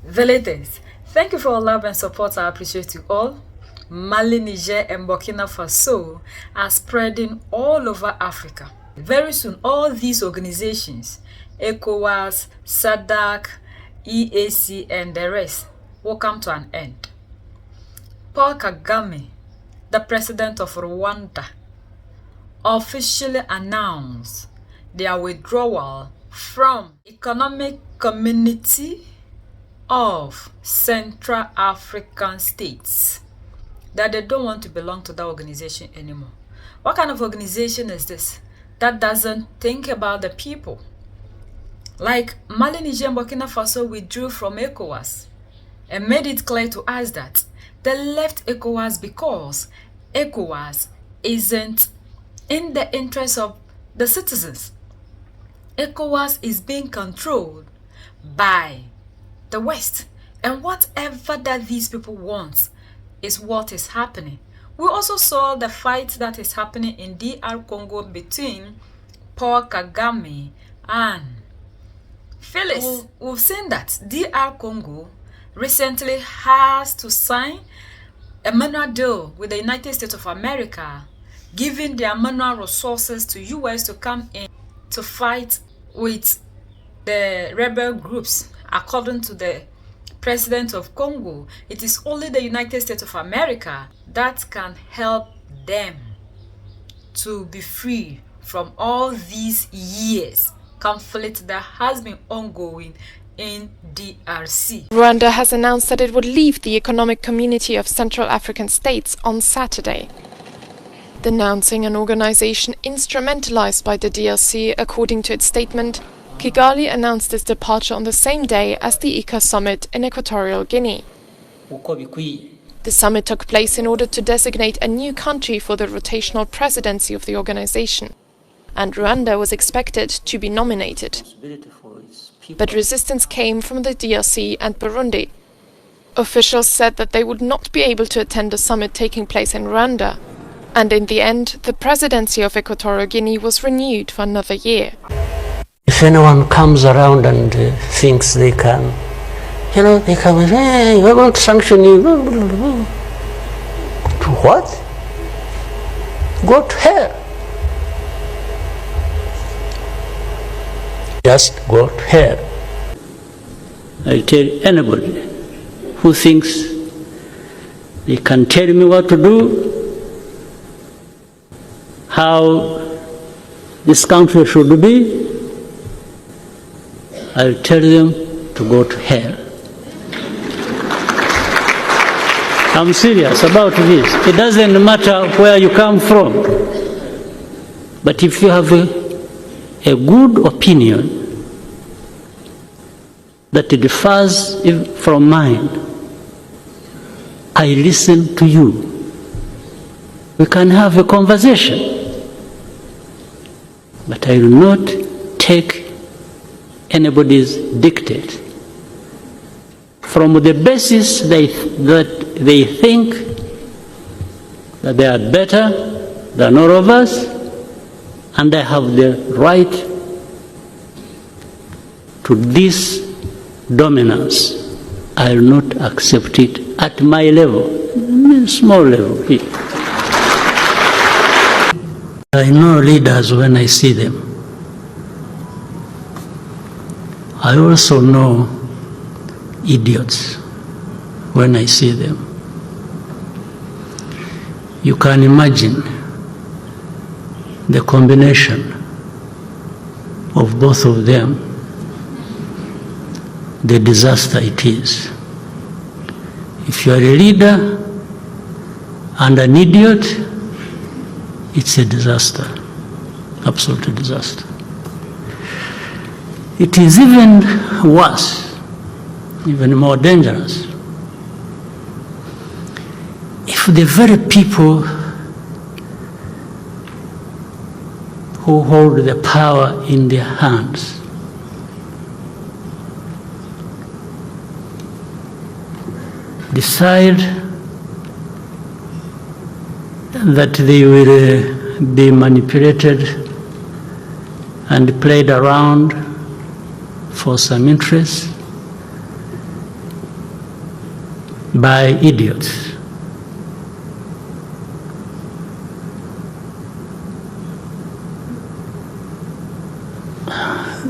Validates. Thank you for all love and support. I appreciate you all. Mali, Niger, and Burkina Faso are spreading all over Africa. Very soon, all these organizations, ECOWAS, SADC, EAC, and the rest, will come to an end. Paul Kagame, the president of Rwanda, officially announced their withdrawal from Economic Community of Central African States, that they don't want to belong to that organization anymore. What kind of organization is this that doesn't think about the people? Like Mali, Niger, and Burkina Faso withdrew from ECOWAS and made it clear to us that they left ECOWAS because ECOWAS isn't in the interest of the citizens. ECOWAS is being controlled by the West, and whatever that these people want is what is happening. We also saw the fight that is happening in DR Congo between Paul Kagame and Phyllis. We've seen that DR Congo recently has to sign a manual deal with the United States of America, giving their manual resources to US to come in to fight with the rebel groups. According to the president of Congo, it is only the United States of America that can help them to be free from all these years conflict that has been ongoing in DRC. Rwanda has announced that it would leave the Economic Community of Central African States on Saturday, denouncing an organization instrumentalized by the DRC. According to its statement, Kigali announced its departure on the same day as the ICA summit in Equatorial Guinea. The summit took place in order to designate a new country for the rotational presidency of the organization, and Rwanda was expected to be nominated. But resistance came from the DRC and Burundi. Officials said that they would not be able to attend the summit taking place in Rwanda, and in the end, the presidency of Equatorial Guinea was renewed for another year. If anyone comes around and thinks they can, they come and say, hey, we're going to sanction you. To what? Go to hell. Just go to hell. I tell anybody who thinks they can tell me what to do, how this country should be, I'll tell them to go to hell. I'm serious about this. It doesn't matter where you come from. But if you have a good opinion that differs from mine, I listen to you. We can have a conversation. But I will not take anybody's dictate from the basis that they think that they are better than all of us, and I have the right to this dominance. I will not accept it at my level, small level here. I know leaders when I see them. I also know idiots when I see them. You can imagine the combination of both of them, the disaster it is. If you are a leader and an idiot, it's a disaster, absolute disaster. It is even worse, even more dangerous, if the very people who hold the power in their hands decide that they will be manipulated and played around for some interest, by idiots.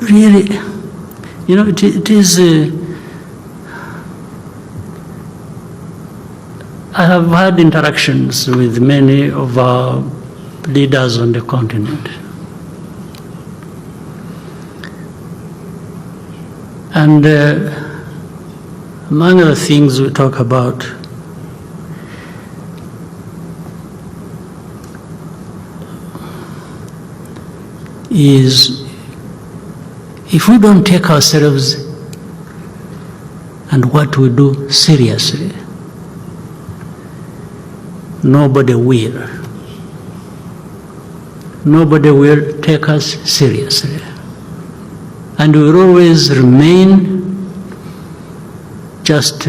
Really, it is. I have had interactions with many of our leaders on the continent. And among the things we talk about is, if we don't take ourselves and what we do seriously, nobody will. Nobody will take us seriously. And we will always remain just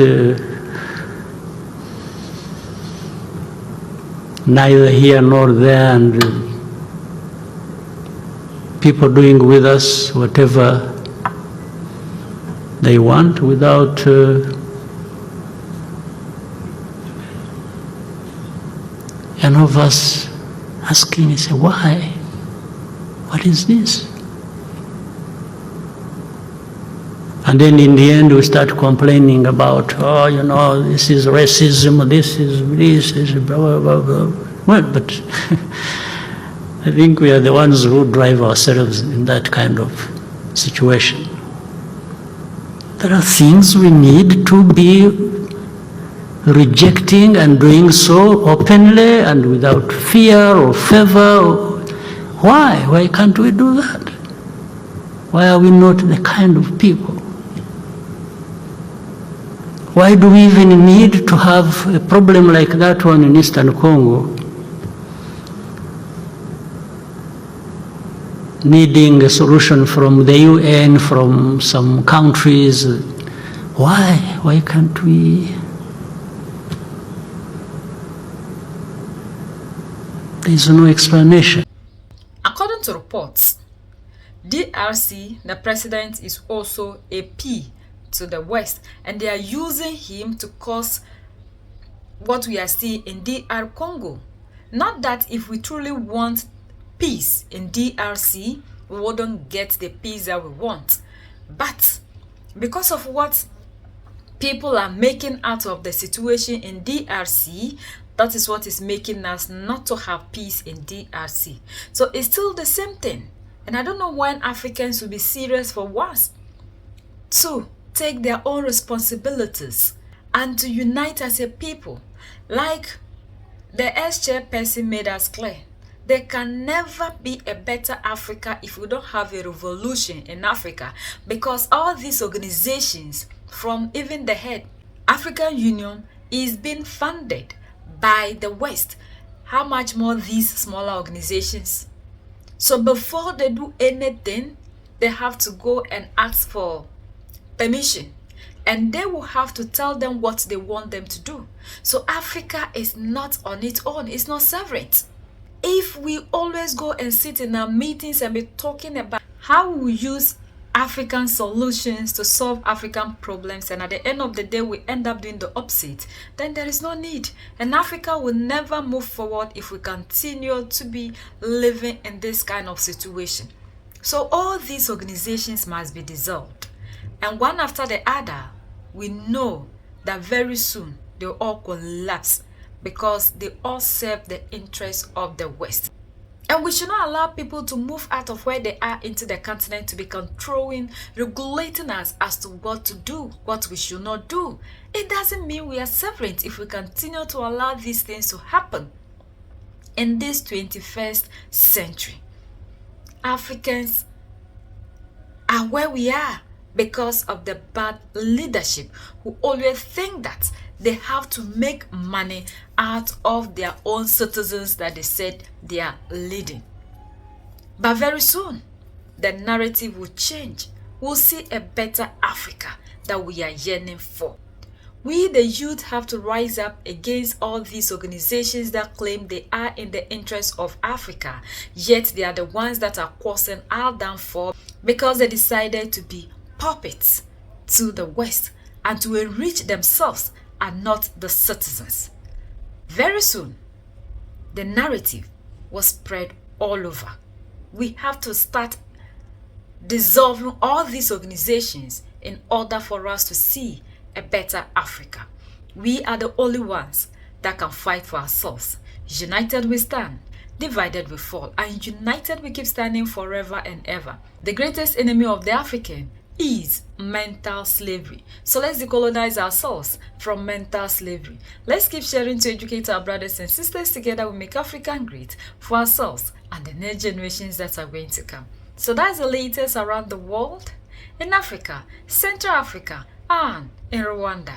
neither here nor there, and people doing with us whatever they want without any of us asking, say, why? What is this? And then in the end we start complaining about, this is racism, this is blah, blah, blah, blah. Well, but I think we are the ones who drive ourselves in that kind of situation. There are things we need to be rejecting and doing so openly and without fear or favor. Why? Why can't we do that? Why are we not the kind of people? Why do we even need to have a problem like that one in Eastern Congo, needing a solution from the UN, from some countries? Why? Why can't we? There's no explanation. According to reports, DRC, the president is also a P to the West, and they are using him to cause what we are seeing in DR Congo. Not that if we truly want peace in DRC, we wouldn't get the peace that we want. But because of what people are making out of the situation in DRC, that is what is making us not to have peace in DRC. So it's still the same thing. And I don't know when Africans will be serious for once to take their own responsibilities and to unite as a people. Like the ex-chairperson made us clear, there can never be a better Africa if we don't have a revolution in Africa, because all these organizations, from even the head, African Union, is being funded by the West. How much more these smaller organizations? So before they do anything, they have to go and ask for permission, and they will have to tell them what they want them to do. So Africa is not on its own, it's not sovereign. If we always go and sit in our meetings and be talking about how we use African solutions to solve African problems, and at the end of the day we end up doing the opposite, then there is no need. And Africa will never move forward if we continue to be living in this kind of situation. So all these organizations must be dissolved. And one after the other, we know that very soon they will all collapse, because they all serve the interests of the West. And we should not allow people to move out of where they are into the continent to be controlling, regulating us as to what to do, what we should not do. It doesn't mean we are sovereign if we continue to allow these things to happen in this 21st century. Africans are where we are because of the bad leadership who always think that they have to make money out of their own citizens that they said they are leading. But very soon, the narrative will change. We'll see a better Africa that we are yearning for. We, the youth, have to rise up against all these organizations that claim they are in the interest of Africa, yet they are the ones that are causing our downfall because they decided to be puppets to the West and to enrich themselves and not the citizens. Very soon, the narrative was spread all over. We have to start dissolving all these organizations in order for us to see a better Africa. We are the only ones that can fight for ourselves. United we stand, divided we fall, and united we keep standing forever and ever. The greatest enemy of the African is mental slavery. So let's decolonize ourselves from mental slavery. Let's keep sharing to educate our brothers and sisters. Together we make Africa great for ourselves and the next generations that are going to come. So that's the latest around the world, in Africa, Central Africa, and in Rwanda.